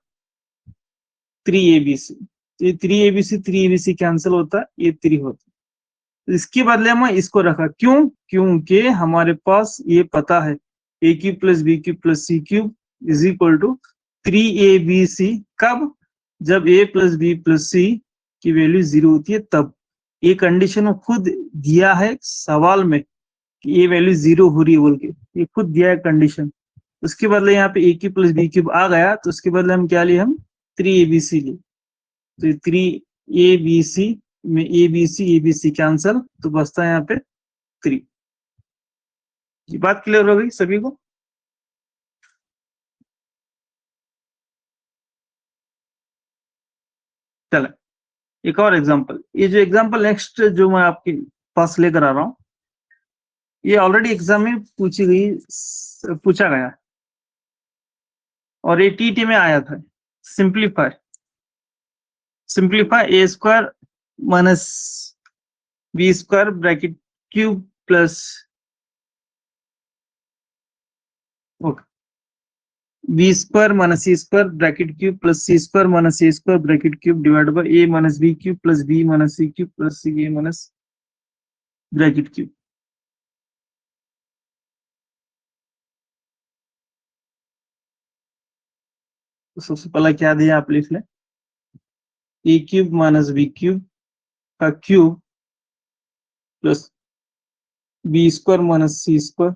3ABC। तो ये 3ABC कैंसिल होता है, ये 3 होता है। तो इसके बदले मैं इसको रखा, क्यों, क्योंकि हमारे पास ये पता है A cube plus B cube plus C cube is equal to 3ABC। कब, जब a plus B plus C की वैल्यू 0 होती है तब। ये कंडीशन खुद दिया है सवाल में कि ये वैल्यू 0 हो रही है बोल के, ये खुद दिया है कंडीशन। उसके बदले यहाँ पे a cube plus B cube आ गया, तो उसके बदले हम क्या लिए, हम 3ABC लिए। तो 3ABC में ABC कैंसल, तो बचता है यहाँ पे 3। ये बात क्लियर हो गई सभी को। चले एक और एग्जांपल, ये जो एग्जांपल नेक्स्ट जो मैं आपके पास लेकर आ रहा हूँ, ये ऑलरेडी एग्जाम में पूछा गया और ये टीटी में आया था। Simplify A square minus B square bracket cube plus B square minus C square bracket cube plus C square minus C square bracket cube divide by A minus B cube plus B minus C cube plus C A minus bracket cube. तो सबसे पहला क्या दिया आप लिख लें, A cube minus B cube का cube plus B square minus C square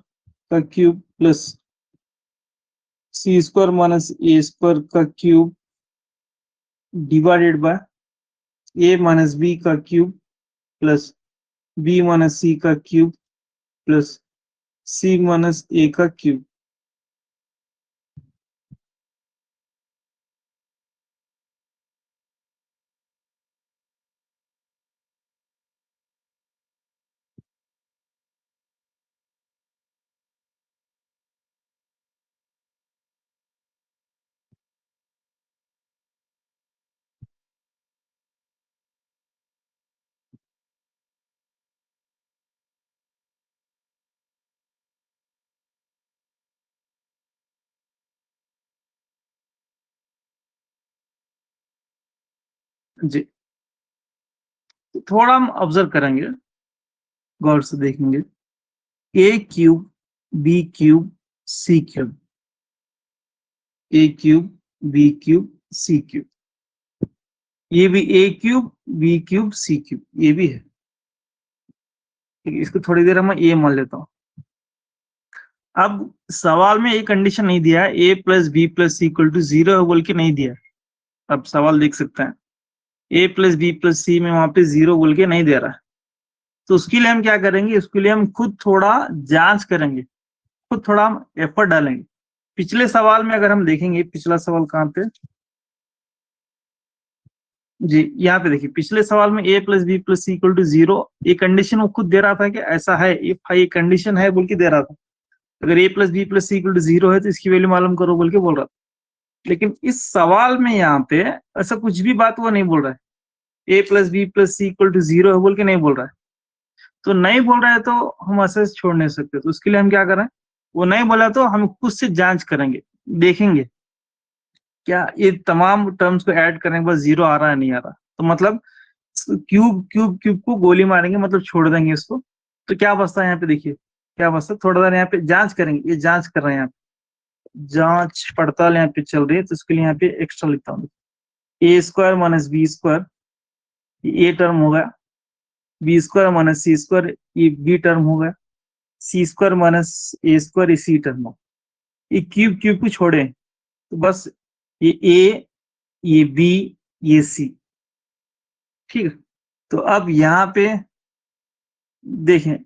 का क्यूब प्लस सी स्क्वायर माइनस ए स्क्वायर का cube divided by A minus b का cube plus B minus c का cube plus C minus a का क्यूब। जी, तो थोड़ा हम ऑब्जर्व करेंगे, गौर से देखेंगे, ए cube B cube C cube, ए cube B cube C cube, ये भी ए cube B cube C cube, ये भी है। ठीक है, इसको थोड़ी देर मैं ए मान लेता हूं। अब सवाल में ये कंडीशन नहीं दिया है A plus B plus C equal to 0 है बोल के नहीं दिया। अब सवाल देख सकते हैं ए प्लस बी प्लस सी में वहां पे 0 बोल के नहीं दे रहा है, तो उसके लिए हम क्या करेंगे, उसके लिए हम खुद थोड़ा जांच करेंगे, खुद थोड़ा हम एफर्ट डालेंगे। पिछले सवाल में अगर हम देखेंगे, पिछला सवाल कहाँ पे जी, यहाँ पे देखिए, पिछले सवाल में A plus B plus C equal to 0 ये कंडीशन वो खुद दे रहा था कि ऐसा है, ये कंडीशन है बोल के दे रहा था। अगर A plus B plus C equal to 0 है तो इसकी वैल्यू मालूम करो बोल के बोल रहा था। लेकिन इस सवाल में यहाँ पे ऐसा कुछ भी बात वो नहीं बोल रहा है, A plus B plus C equal to 0 है बोल के नहीं बोल रहा है। तो नहीं बोल रहा है तो हम ऐसे छोड़ नहीं सकते, तो उसके लिए हम क्या करें, वो नहीं बोला तो हम खुद से जांच करेंगे, देखेंगे क्या ये तमाम टर्म्स को ऐड करने के बाद 0 आ रहा है नहीं आ रहा, तो मतलब क्यूब को गोली मारेंगे, मतलब छोड़ देंगे इसको। तो क्या बचता है यहाँ पे देखिए, क्या बचता है, थोड़ा देर यहाँ पे जांच करेंगे, ये जांच कर रहे हैं यहाँ पे, जांच पड़ताल यहाँ पे चल रही है, तो इसके लिए यहाँ पे एक्स्ट्रा लिखता हूँ, ए स्क्वायर माइनस बी स्क्वायर, ये टर्म होगा, B square minus C square, ये बी टर्म होगा, सी स्क्वायर माइनस ए स्क्वायर, ये सी टर्म होगा। ये क्यूब क्यूब को छोड़े तो बस ये ए, ये बी, ये सी, ठीक है। तो अब यहाँ पे देखें,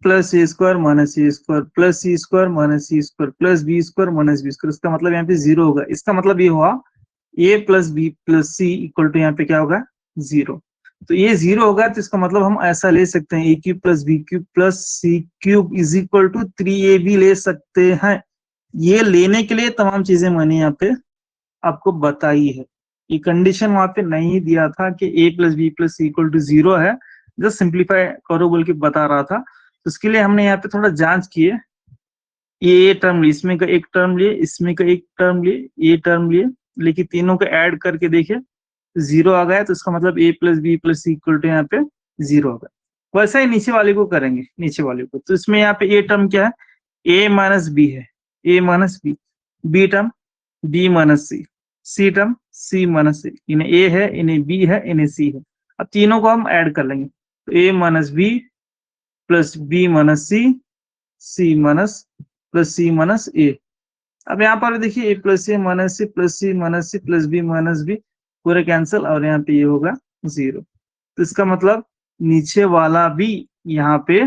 plus A square minus A square plus C square minus C square plus B square minus B square, इसका मतलब यहाँ पे 0 होगा। इसका मतलब ये हुआ A plus B plus C equal to यहाँ पे क्या होगा, 0। तो ये 0 होगा, तो इसका मतलब हम ऐसा ले सकते हैं, A cube plus B cube plus C cube is equal to 3ab ले सकते हैं। ये लेने के लिए तमाम चीजें मैंने यहाँ पे आपको बताई है। ये कंडीशन वहां पे नहीं दिया था कि A plus B plus C equal to 0 है, जस्ट सिंप्लीफाई करो बोल के बता रहा था। तो उसके लिए हमने यहाँ पे थोड़ा जांच किए, ये टर्म लिए, इसमें का एक टर्म लिए, इसमें का एक टर्म लिए, ये टर्म लिए, लेकिन तीनों को ऐड करके देखे 0 आ गया, तो इसका मतलब A plus B plus C equal to यहाँ पे 0 होगा। वैसा ही नीचे वाले को करेंगे, नीचे वाले को। तो इसमें यहाँ पे ए टर्म क्या है, ए माइनस बी है, A minus B term B minus C term C minus C, इन्हें ए है, इन्हें बी है, इन्हें सी है। अब तीनों को हम ऐड कर लेंगे, तो A minus B plus B minus C minus plus C minus A. अब यहाँ पर देखिए, A plus C minus C plus C minus C plus B पूरे कैंसिल, और यहाँ पे ये होगा 0। तो इसका मतलब नीचे वाला भी यहाँ पे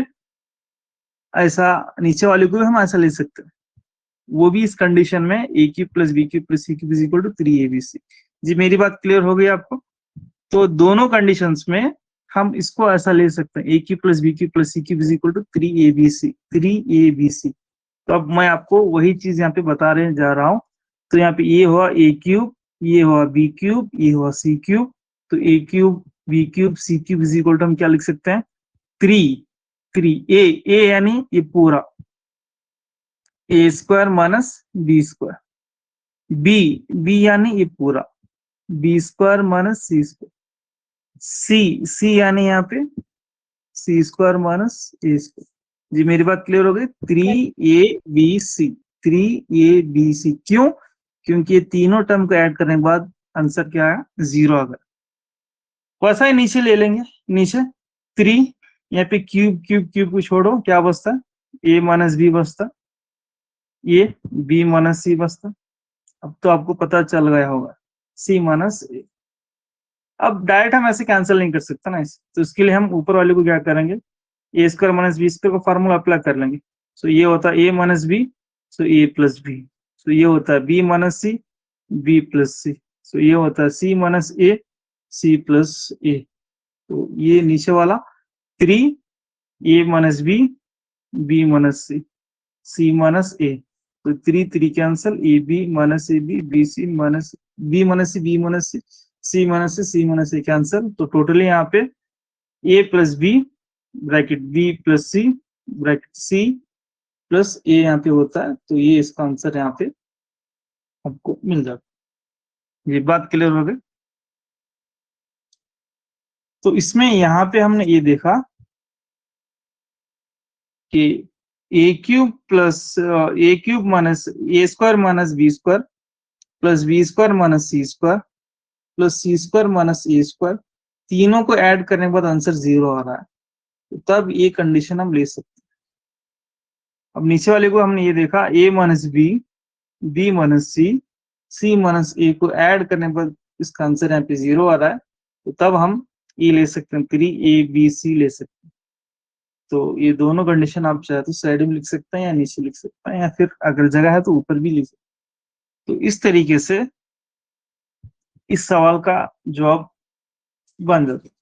ऐसा, नीचे वाले को भी हम ऐसा ले सकते हैं, वो भी इस कंडीशन में A cube plus B cube plus C cube is equal to 3abc। जी मेरी बात क्लियर हो गई आपको? तो दोनों कंडीशंस में हम इसको ऐसा ले सकते हैं, A cube plus B cube plus C cube is equal to 3abc। तो अब मैं आपको वही चीज यहाँ पे बता रहे जा रहा हूँ। तो यहाँ पे ये हुआ ए क्यूब, ये हुआ बी क्यूब, ये हुआ सी क्यूब। तो A cube B cube C cube is equal to हम क्या लिख सकते हैं, 3 ए यानी ये पूरा A square minus B square, B यानी ये पूरा B square minus C square, C यानी यहाँ पे सी स्क्वायर माइनस ए स्क्वायर। जी मेरी बात क्लियर हो गई? 3abc क्यों? क्योंकि ये तीनों टर्म को ऐड करने के बाद आंसर क्या आया, 0 आ गया। वैसा ही नीचे ले लेंगे, नीचे 3, यहाँ पे क्यूब क्यूब क्यूब को छोड़ो, क्या बचता है, ए माइनस बी बचता, ये बी माइनस सी बचता। अब तो आपको पता चल गया होगा, सी माइनस ए। अब डायरेक्ट हम ऐसे कैंसिल नहीं कर सकते ना इसे, तो इसके लिए हम ऊपर वाले को क्या करेंगे, ए स्क्वायर माइनस बी स्क्वायर का फॉर्मूला अप्लाई कर लेंगे। सो ये होता है A minus B, so A plus B. सो ये होता है B minus C, B plus C. सो ये होता है सी माइनस ए, सी प्लस ए। तो ये नीचे वाला 3 A minus B minus C minus A. तो 3 cancel, A B minus A B C minus B minus C, B minus C minus C minus A cancel. तो टोटली यहाँ पे A plus B bracket B plus C bracket C plus A यहाँ पे होता है। तो ये इसका आंसर यहाँ पे आपको मिल जाता। ये बात क्लियर हो गई? तो इसमें यहाँ पे हमने ये देखा कि A cube plus A cube minus A square minus B square plus B square minus C square plus C square minus A square, तीनों को ऐड करने के बाद आंसर 0 आ रहा है। तो तब ये कंडीशन हम ले सकते हैं। अब नीचे वाले को हमने ये देखा, ए minus B minus C minus ए को ऐड करने पर इसका आंसर यहाँ पे 0 आ रहा है। तो तब हम ये ले सकते हैं, 3abc ले सकते हैं। तो ये दोनों कंडीशन आप चाहे तो साइड में लिख सकते हैं या नीचे लिख सकते हैं, या फिर अगर जगह है तो ऊपर भी लिख सकते हैं। तो इस तरीके से इस सवाल का जवाब बन जाता है।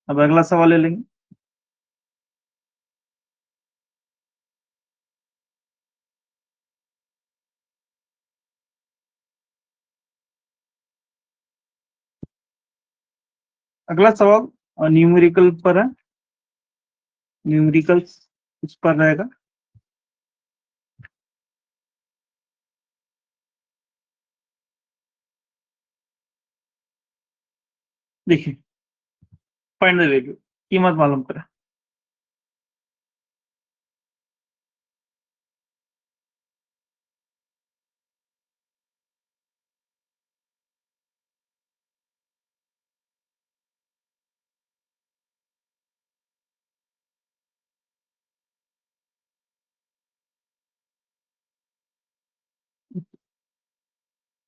अब अगला सवाल ले लेंगे। अगला सवाल न्यूमेरिकल पर है, न्यूमेरिकल उस पर रहेगा। देखिए, फाइंड द वैल्यू, कीमत मालूम करें।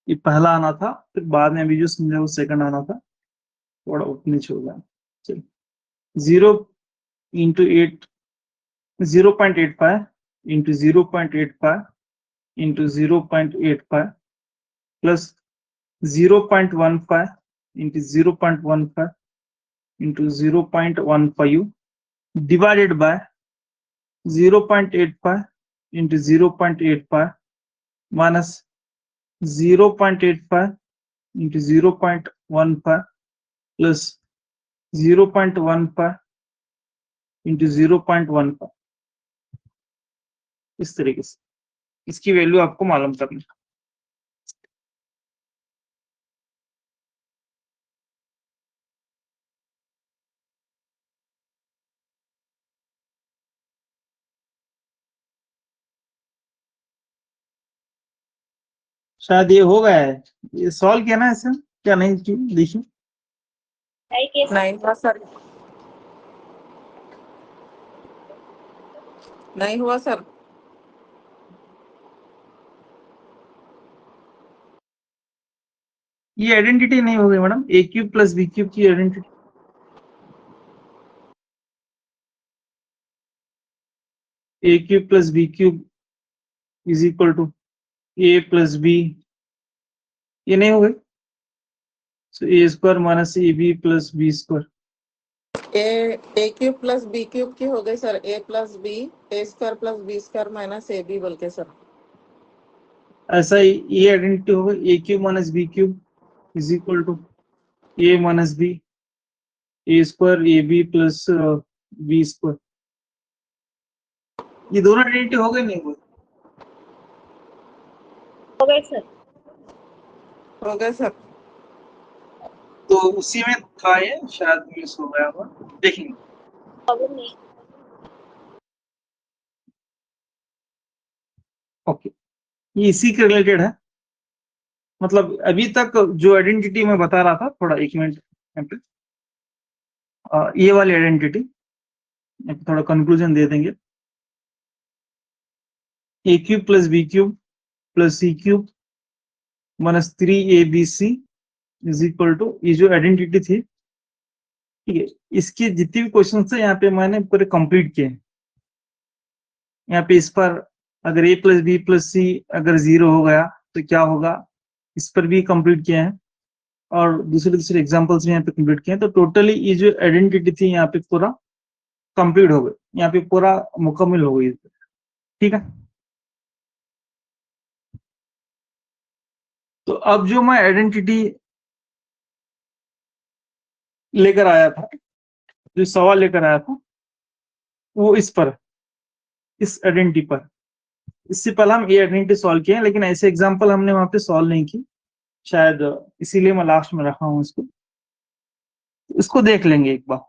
ये पहला आना था, फिर बाद में अभी जो समझा वो सेकंड आना था, थोड़ा ऊपर नीचे हो गया। चलिए, 0 into 8 0.85 into 0.85 into 0.85 plus 0.15 into 0.15 into 0.15 divided by 0.85 into 0.85 minus 0.85 into 0.15 plus 0.15 into 0.15, इस तरीके से इसकी वैल्यू आपको मालूम करनी है। शायद ये हो गया है, ये सॉल्व किया ना ऐसे, क्या नहीं की देखिए। नहीं हुआ सर, नहीं हुआ सर। ये आइडेंटिटी नहीं हो गई madam, A cube plus B cube की identity. A cube plus B cube is equal to A plus B, ये नहीं हो गई। So A square minus A B plus B square, A cube plus B cube की हो गई sir, A plus B, A square plus B square minus A B बोल के सर। ऐसा ही ये आइडेंटिटी हो गई, A cube minus B cube is equal to a minus b, A square a B plus B square. ये दोनों आइडेंटिटी हो गई नहीं हुई? हो गए सर। हो गए सर। तो उसी में था ये, शायद मिस हो गया होगा, देखेंगे। प्रॉब्लम नहीं। ओके, ये इसी के रिलेटेड है। मतलब अभी तक जो आइडेंटिटी मैं बता रहा था, थोड़ा एक मिनट यहाँ पे, ये वाली आइडेंटिटी थोड़ा कंक्लूजन दे देंगे। A cube plus B cube plus C cube minus 3abc is equal to, ये जो आइडेंटिटी थी, ठीक है, इसके जितने भी क्वेश्चन थे यहाँ पे मैंने पूरे कंप्लीट किए। यहाँ पे इस पर अगर a प्लस बी प्लस सी अगर 0 हो गया तो क्या होगा, इस पर भी कंप्लीट किए हैं, और दूसरे दूसरे एग्जांपल्स भी यहाँ पे कंप्लीट किए हैं। तो टोटली ये जो आइडेंटिटी थी यहाँ पे पूरा कंप्लीट हो गई, यहाँ पे पूरा मुकम्मल हो गई। ठीक है, तो अब जो मैं आइडेंटिटी लेकर आया था, जो सवाल लेकर आया था, वो इस पर, इस आइडेंटिटी पर। इससे पहले हम ये आइडेंटिटी सॉल्व किए हैं, लेकिन ऐसे एग्जांपल हमने वहां पे सॉल्व नहीं की, शायद इसीलिए मैं लास्ट में रखा हूं इसको देख लेंगे एक बार।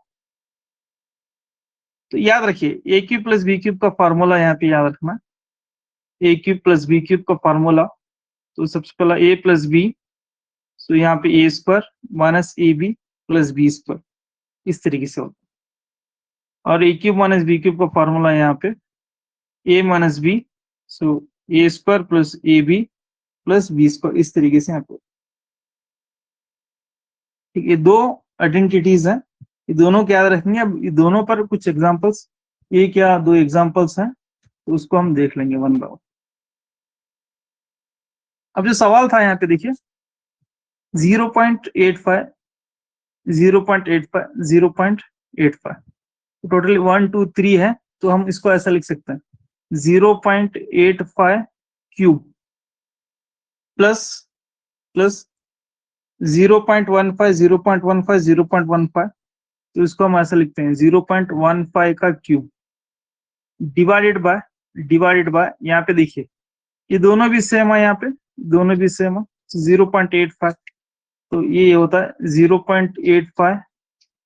तो याद रखिए, A cube plus B cube का फॉर्मूला यहाँ पे याद रखना। A cube plus B cube का फॉर्मूला, तो सबसे पहला ए प्लस बी, तो यहाँ पे A square minus A B plus B square, इस तरीके से होता है। और A cube minus B cube का फॉर्मूला यहाँ पे A minus B, so A square plus A B plus B square, इस तरीके से यहाँ पे। ठीक, ये दो आइडेंटिटीज हैं, ये दोनों क्या याद रखेंगे। अब ये दोनों पर कुछ एग्जांपल्स, ये क्या दो एग्जांपल्स हैं, तो उसको हम देख लेंगे वन बाय वन। अब जो सवाल था यहाँ पे देखिए, 0.85 0.85 0.85, टोटली 1 2 3 है, तो हम इसको ऐसा लिख सकते हैं 0.85 क्यूब प्लस प्लस 0.15 0.15 0.15, तो इसको हम ऐसा लिखते हैं 0.15 का क्यूब डिवाइडेड बाय यहाँ पे देखिए ये दोनों भी सेम है, यहाँ पे दोनों भी सेम है 0.85, तो ये होता है 0.85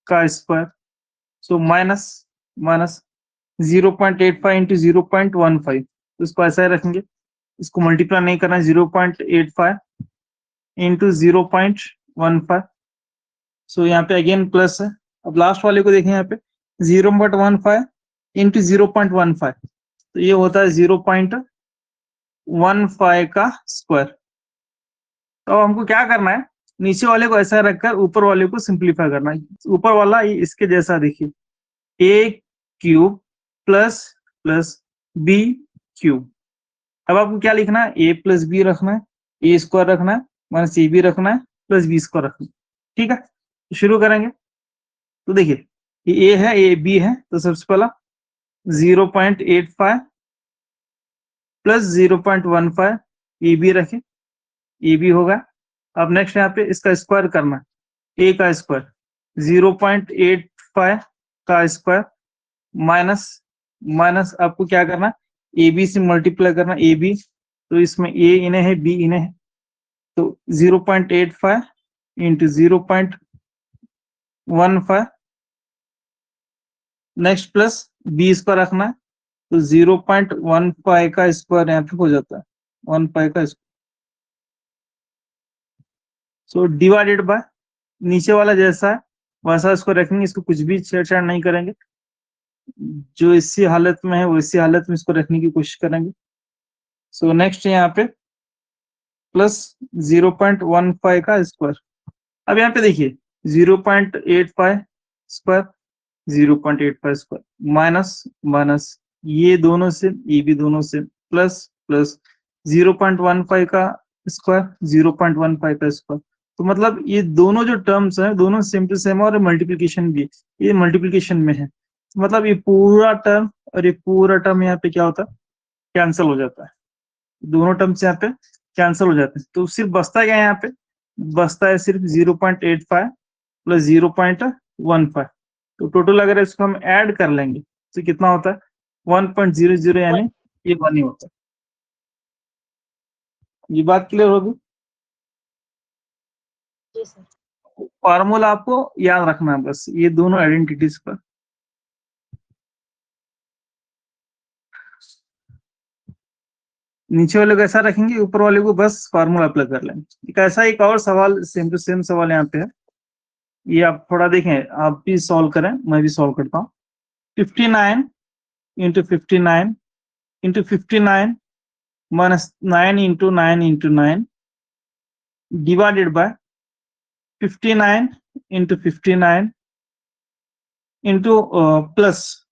का स्क्वायर, सो माइनस 0.85 इंटू 0.15, तो इसको ऐसा ही रखेंगे, इसको मल्टीप्लाई नहीं करना है, 0.85 इंटू 0.15, सो यहाँ पे अगेन प्लस है। अब लास्ट वाले को देखें यहाँ पे 0.15 इंटू 0.15, तो ये होता है 0.15 का स्क्वायर। तो हमको क्या करना है, नीचे वाले को ऐसा रखकर ऊपर वाले को सिंप्लीफाई करना है। ऊपर वाला इसके जैसा देखिए ए क्यूब प्लस बी क्यूब। अब आपको क्या लिखना है, ए प्लस बी रखना है, ए स्क्वायर रखना है, माइनस ए बी रखना है, प्लस बी स्क्वायर रखना है। ठीक है, तो शुरू करेंगे। तो देखिए ये ए है, ए बी है, तो सबसे पहला 0.85 प्लस 0.15 ए बी रखे, ए बी होगा। अब नेक्स्ट यहाँ पे इसका स्क्वायर करना है, ए का स्क्वायर 0.85 का स्क्वायर माइनस आपको क्या करना है, ए बी से मल्टीप्लाई करना, ए बी, तो इसमें ए इन्हें है, बी इन्हें है, तो 0.85 into 0.15, next plus B square रखना है, तो 0.15 का स्क्वायर यहाँ पे हो जाता है 15 का स्क्वायर, सो डिवाइडेड बाय नीचे वाला जैसा है वैसा इसको रखेंगे, इसको कुछ भी छेड़छाड़ नहीं करेंगे, जो इसी हालत में है वो इसी हालत में इसको रखने की कोशिश करेंगे। सो नेक्स्ट यहाँ पे प्लस 0.15 का स्क्वायर। अब यहाँ पे देखिए 0.85 स्क्वायर 0.85 स्क्वायर माइनस ये दोनों से ये भी दोनों से प्लस 0.15 का स्क्वायर 0.15 का स्क्वायर, तो मतलब ये दोनों जो टर्म्स हैं दोनों सेम टू सेम और मल्टीप्लिकेशन भी ये मल्टीप्लिकेशन में है, मतलब ये पूरा टर्म और ये पूरा टर्म यहाँ पे क्या होता है, कैंसिल हो जाता है, दोनों टर्म्स यहाँ पे कैंसिल हो जाते हैं। तो सिर्फ बचता क्या है, यहाँ पे बचता है सिर्फ 0.85 प्लस 0.15, तो टोटल अगर इसको हम ऐड कर लेंगे तो कितना होता है 1.00, यानी ये 1 ही होता है। ये बात क्लियर होगी? जी सर। फॉर्मूला आपको याद रखना है बस ये दोनों आइडेंटिटीज का। नीचे वाले को ऐसा रखेंगे, ऊपर वाले को बस फार्मूला अप्लाई कर लेंगे। एक ऐसा एक और सवाल सेम टू सेम सवाल यहाँ पे है, ये आप थोड़ा देखें, आप भी सॉल्व करें, मैं भी सॉल्व करता हूँ। 59 into 59 into 59 minus 9 into 9 into 9 divided by 59 into 59 into plus,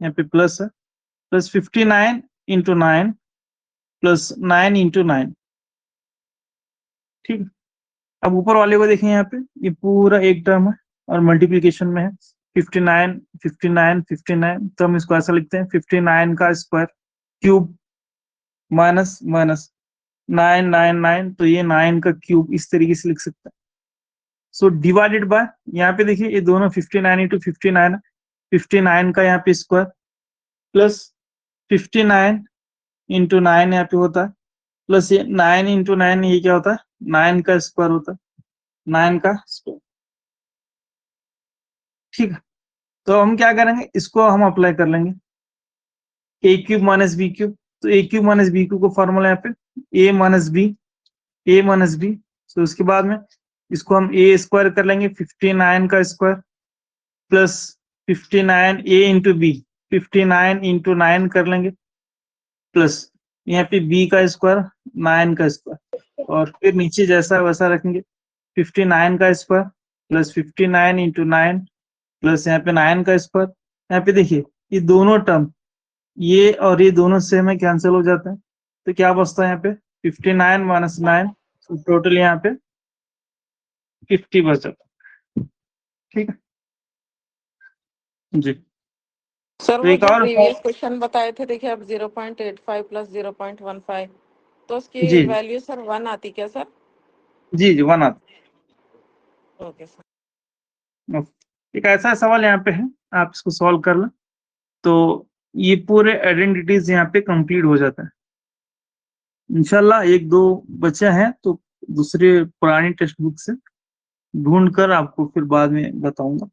यहाँ पे प्लस है, प्लस 59 इंटू 9 प्लस 9 इंटू 9। ठीक, अब ऊपर वाले को देखें, यहाँ पे ये पूरा एक टर्म है और मल्टीप्लिकेशन में है 59 59 59, तो हम इसको ऐसा लिखते हैं 59 का स्क्वायर क्यूब माइनस 9 तो ये 9 का क्यूब इस तरीके से लिख सकते हैं। सो डिवाइडेड बाय यहाँ पे देखिए ये दोनों 59 इंटू 59 59 का यहाँ पे स्क्वायर प्लस 59 इंटू 9 यहाँ पे होता है, प्लस ये 9 इंटू 9 ये क्या होता है 9 का स्क्वायर होता है, 9 का स्क्वायर। ठीक है, तो हम क्या करेंगे, इसको हम अप्लाई कर लेंगे ए क्यूब माइनस बी क्यूब, तो A cube minus B cube को फॉर्मूला यहाँ पे ए माइनस बी, तो उसके बाद में इसको हम ए स्क्वायर कर लेंगे 59 का स्क्वायर प्लस 59 ए इंटू बी 59 इंटू 9 कर लेंगे प्लस यहाँ पे बी का स्क्वायर 9 का स्क्वायर, और फिर नीचे जैसा वैसा रखेंगे 59 का स्क्वायर प्लस 59 इंटू 9 प्लस यहाँ पे 9 का स्क्वायर। यहाँ पे देखिए ये दोनों टर्म ये और ये दोनों सेम है, कैंसिल हो जाते हैं, तो क्या बचता है यहाँ पे 59 माइनस 9, तो टोटल यहाँ पे 50 बच जाता है। ठीक है जी, सर तो वो एक जो और प्रीवियस क्वेश्चन बताए थे, देखिए अब 0.85 प्लस 0.15, तो उसकी जी वैल्यू सर 1 आती क्या सर? जी जी 1 आता ओके सर। है। एक ऐसा सवाल यहाँ पे है, आप इसको सॉल्व कर लें तो ये पूरे आइडेंटिटीज यहाँ पे कंप्लीट हो जाता है। इंशाल्लाह 1-2 बचे हैं तो दूसरे पुरानी टेक्स्ट बुक से ढूंढ कर आपको फिर बाद में बताऊंगा।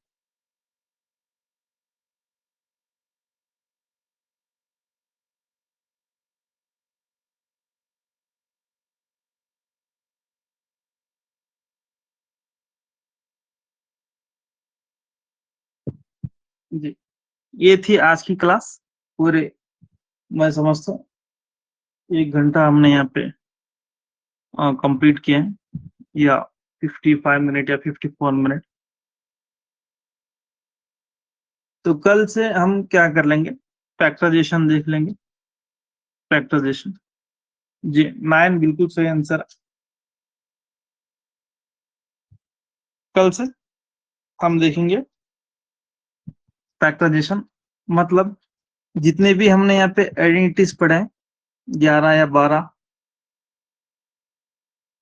जी ये थी आज की क्लास। पूरे मैं समझता हूँ 1 घंटा हमने यहाँ पे कंप्लीट किया है, या 55 मिनट या 54 मिनट। तो कल से हम क्या कर लेंगे, फैक्टराइजेशन देख लेंगे। फैक्टराइजेशन जी 9 बिल्कुल सही आंसर। कल से हम देखेंगे फैक्टराइजेशन, मतलब जितने भी हमने यहाँ पे आइडेंटिटीज पढ़े हैं 11 या 12,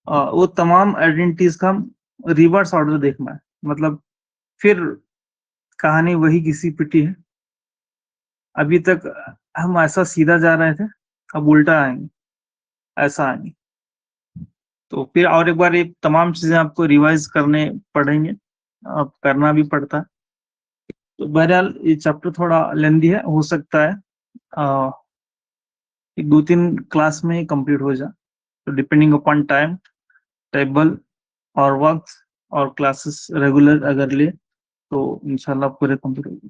वो तमाम आइडेंटिटीज का रिवर्स ऑर्डर देखना है। मतलब फिर कहानी वही घिसी पिटी है। अभी तक हम ऐसा सीधा जा रहे थे, अब उल्टा आएंगे, ऐसा आएंगे। तो फिर और एक बार ये तमाम चीजें आपको रिवाइज करने पड़ेंगे, अब करना भी पड़ता है। तो बहरहाल ये चैप्टर थोड़ा लेंदी है, हो सकता है 2-3 क्लास में ही कंप्लीट हो जाए। तो डिपेंडिंग अपॉन टाइम टेबल और वक्त और क्लासेस रेगुलर अगर ले तो इंशाल्लाह पूरे कंप्लीट होगी।